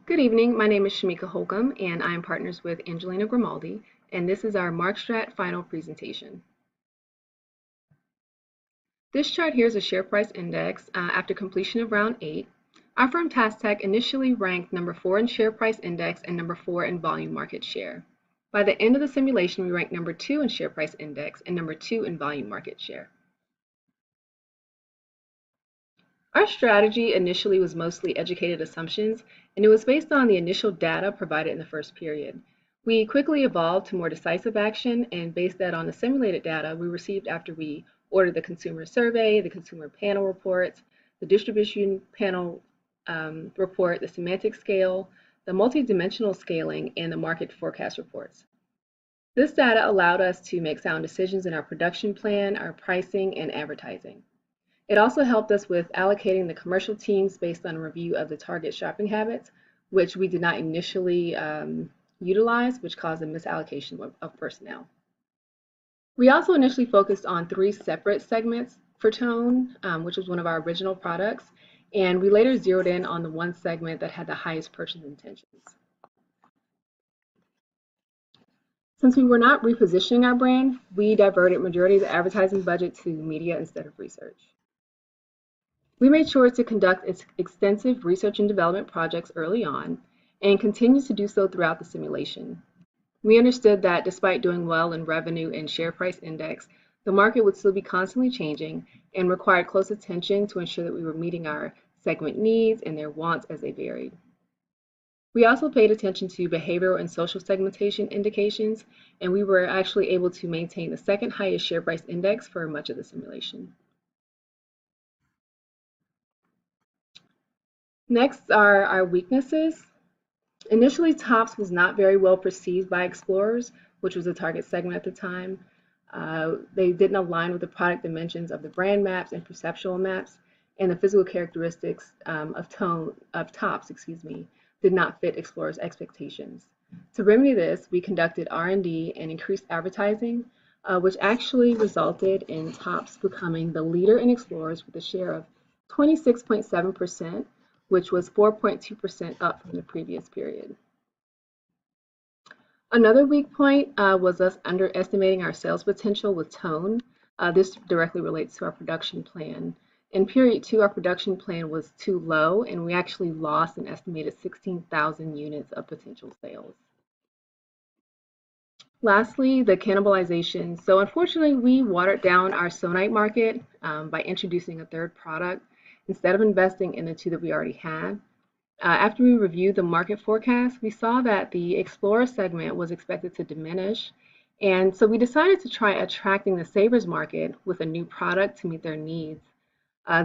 Good evening. My name is Shameka Holcomb, and I am partners with Angelina Grimaldi, and this is our MarkStrat final presentation. This chart here is a share price index after completion of round 8. Our firm TaskTech initially ranked number 4 in share price index and number 4 in volume market share. By the end of the simulation, we ranked number 2 in share price index and number 2 in volume market share. Our strategy initially was mostly educated assumptions, and it was based on the initial data provided in the first period. We quickly evolved to more decisive action and based that on the simulated data we received after we ordered the consumer survey, the consumer panel reports, the distribution panel report, the semantic scale, the multidimensional scaling, and the market forecast reports. This data allowed us to make sound decisions in our production plan, our pricing, and advertising. It also helped us with allocating the commercial teams based on a review of the target shopping habits, which we did not initially utilize, which caused a misallocation of personnel. We also initially focused on 3 separate segments for tone, which was one of our original products, and we later zeroed in on the one segment that had the highest purchase intentions. Since we were not repositioning our brand, we diverted majority of the advertising budget to media instead of research. We made sure to conduct extensive research and development projects early on and continue to do so throughout the simulation. We understood that despite doing well in revenue and share price index, the market would still be constantly changing and required close attention to ensure that we were meeting our segment needs and their wants as they varied. We also paid attention to behavioral and social segmentation indications, and we were actually able to maintain the second highest share price index for much of the simulation. Next are our weaknesses. Initially, tops was not very well perceived by explorers, which was a target segment at the time. They didn't align with the product dimensions of the brand maps and perceptual maps, and the physical characteristics of tops, did not fit explorers' expectations. To remedy this, we conducted R&D and increased advertising, which actually resulted in tops becoming the leader in explorers with a share of 26.7%, which was 4.2% up from the previous period. Another weak point was us underestimating our sales potential with tone. This directly relates to our production plan. In period 2, our production plan was too low, and we actually lost an estimated 16,000 units of potential sales. Lastly, the cannibalization. So unfortunately, we watered down our sonite market by introducing a third product instead of investing in the 2 that we already had. After we reviewed the market forecast, we saw that the Explorer segment was expected to diminish, and so we decided to try attracting the Savers market with a new product to meet their needs.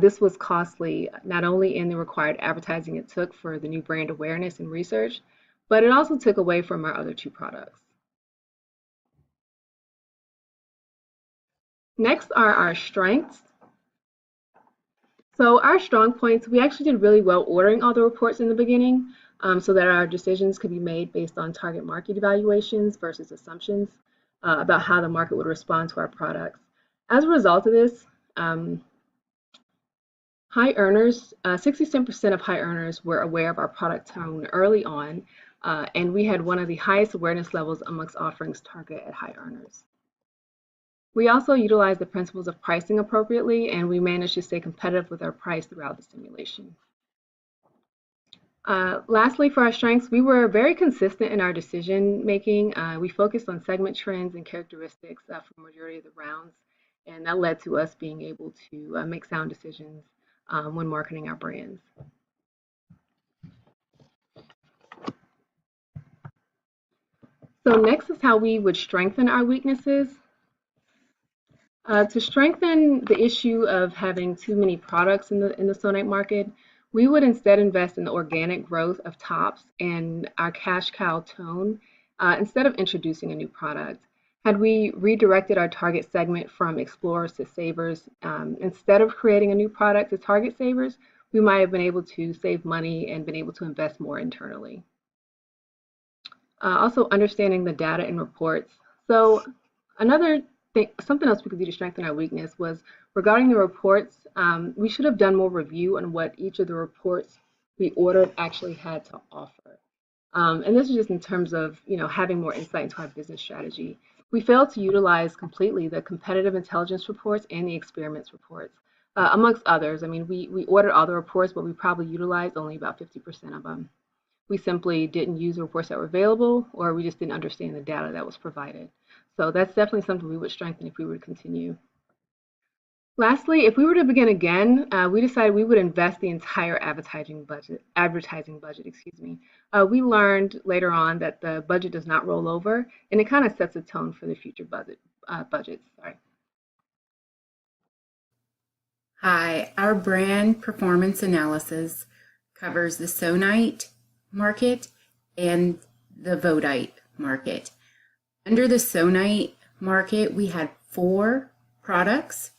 This was costly, not only in the required advertising it took for the new brand awareness and research, but it also took away from our other 2 products. Next are our strengths. So our strong points, we actually did really well ordering all the reports in the beginning so that our decisions could be made based on target market evaluations versus assumptions about how the market would respond to our products. As a result of this, high earners, 67% of high earners were aware of our product tone early on, and we had one of the highest awareness levels amongst offerings targeted at high earners. We also utilized the principles of pricing appropriately, and we managed to stay competitive with our price throughout the simulation. Lastly, for our strengths, we were very consistent in our decision making. We focused on segment trends and characteristics for the majority of the rounds, and that led to us being able to make sound decisions when marketing our brands. So next is how we would strengthen our weaknesses. To strengthen the issue of having too many products in the sonite market, we would instead invest in the organic growth of tops and our cash cow tone instead of introducing a new product. Had we redirected our target segment from explorers to savers, instead of creating a new product to target savers, we might have been able to save money and been able to invest more internally. Also understanding the data and reports. So something else we could do to strengthen our weakness was regarding the reports. We should have done more review on what each of the reports we ordered actually had to offer. And this is just in terms of, having more insight into our business strategy. We failed to utilize completely the competitive intelligence reports and the experiments reports, amongst others. I mean, we ordered all the reports, but we probably utilized only about 50% of them. We simply didn't use the reports that were available, or we just didn't understand the data that was provided. So that's definitely something we would strengthen if we were to continue. Lastly, if we were to begin again, we decided we would invest the entire advertising budget, excuse me. We learned later on that the budget does not roll over, and it kind of sets a tone for the future budgets. Sorry. Hi, our brand performance analysis covers the Sonite market and the Vodite market. Under the Sonite market, we had 4 products.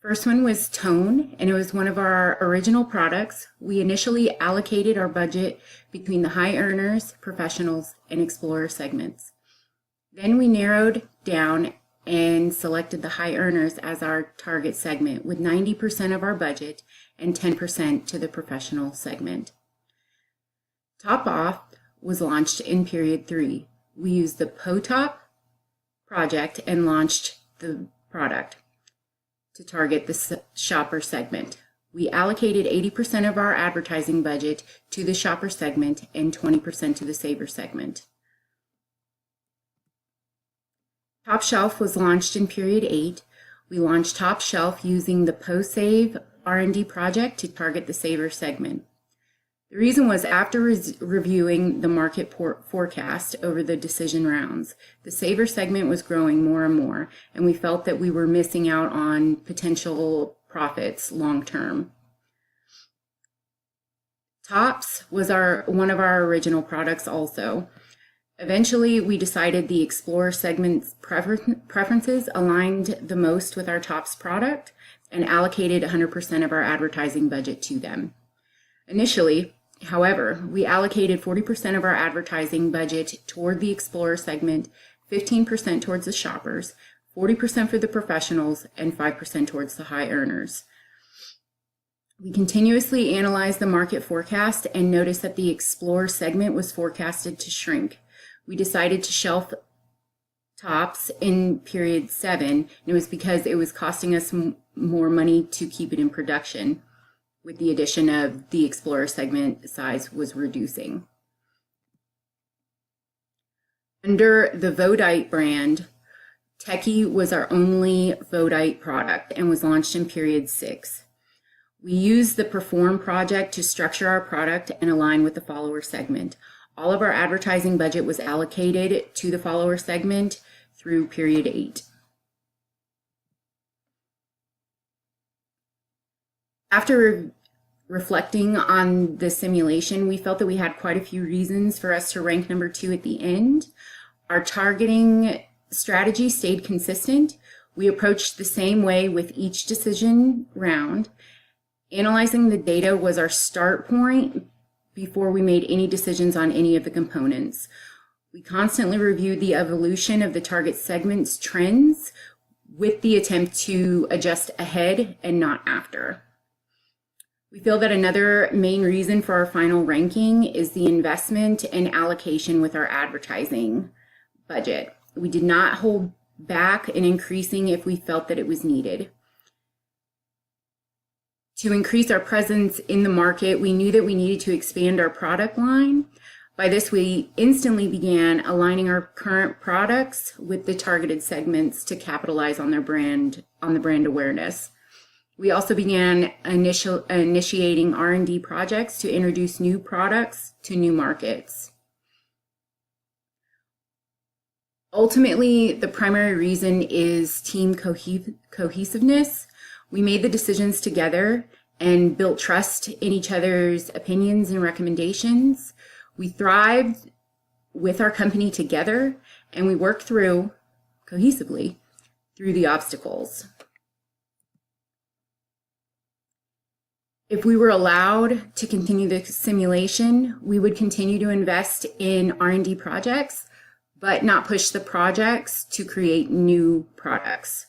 First one was Tone, and it was one of our original products. We initially allocated our budget between the high earners, professionals, and explorer segments. Then we narrowed down and selected the high earners as our target segment with 90% of our budget and 10% to the professional segment. Top Off was launched in period 3. We used the POTOP project and launched the product to target the shopper segment. We allocated 80% of our advertising budget to the shopper segment and 20% to the saver segment. Top Shelf was launched in period 8. We launched Top Shelf using the post-save R&D project to target the saver segment. The reason was after reviewing the market forecast over the decision rounds, the saver segment was growing more and more, and we felt that we were missing out on potential profits long term. Tops was one of our original products also. Eventually, we decided the Explorer segment's preferences aligned the most with our Tops product and allocated 100% of our advertising budget to them. Initially, however, we allocated 40% of our advertising budget toward the Explorer segment, 15% towards the shoppers, 40% for the professionals, and 5% towards the high earners. We continuously analyzed the market forecast and noticed that the Explorer segment was forecasted to shrink. We decided to shelf Tops in period 7, and it was because it was costing us more money to keep it in production, with the addition of the Explorer segment size was reducing. Under the Vodite brand, Techie was our only Vodite product and was launched in period 6. We used the Perform project to structure our product and align with the follower segment. All of our advertising budget was allocated to the follower segment through period 8. After reflecting on the simulation, we felt that we had quite a few reasons for us to rank number 2 at the end. Our targeting strategy stayed consistent. We approached the same way with each decision round. Analyzing the data was our start point before we made any decisions on any of the components. We constantly reviewed the evolution of the target segment's trends with the attempt to adjust ahead and not after. We feel that another main reason for our final ranking is the investment and allocation with our advertising budget. We did not hold back in increasing if we felt that it was needed. To increase our presence in the market, we knew that we needed to expand our product line. By this, we instantly began aligning our current products with the targeted segments to capitalize on the brand awareness. We also began initiating R&D projects to introduce new products to new markets. Ultimately, the primary reason is team cohesiveness. We made the decisions together and built trust in each other's opinions and recommendations. We thrived with our company together, and we worked cohesively through the obstacles. If we were allowed to continue the simulation, we would continue to invest in R&D projects, but not push the projects to create new products.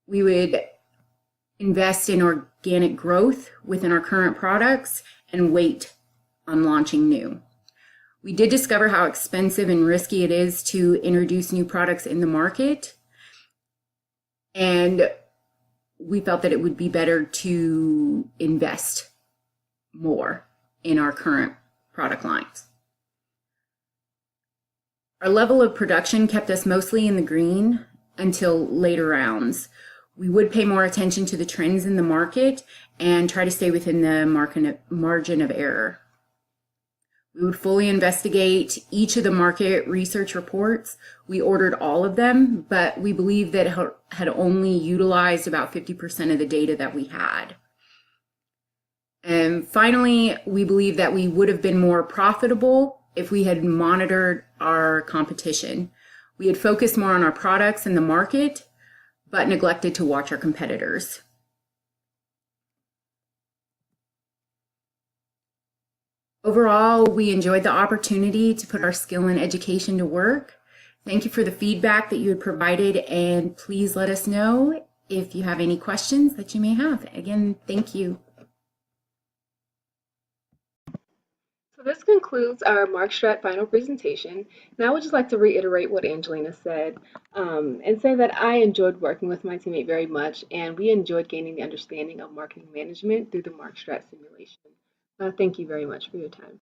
We would invest in organic growth within our current products and wait on launching new. We did discover how expensive and risky it is to introduce new products in the market, and we felt that it would be better to invest more in our current product lines. Our level of production kept us mostly in the green until later rounds. We would pay more attention to the trends in the market and try to stay within the margin of error. We would fully investigate each of the market research reports. We ordered all of them, but we believe that had only utilized about 50% of the data that we had. And finally, we believe that we would have been more profitable if we had monitored our competition. We had focused more on our products and the market, but neglected to watch our competitors. Overall, we enjoyed the opportunity to put our skill in education to work. Thank you for the feedback that you had provided, and please let us know if you have any questions that you may have. Again, thank you. So this concludes our MarkStrat final presentation. And I would just like to reiterate what Angelina said and say that I enjoyed working with my teammate very much, and we enjoyed gaining the understanding of marketing management through the MarkStrat simulation. Thank you very much for your time.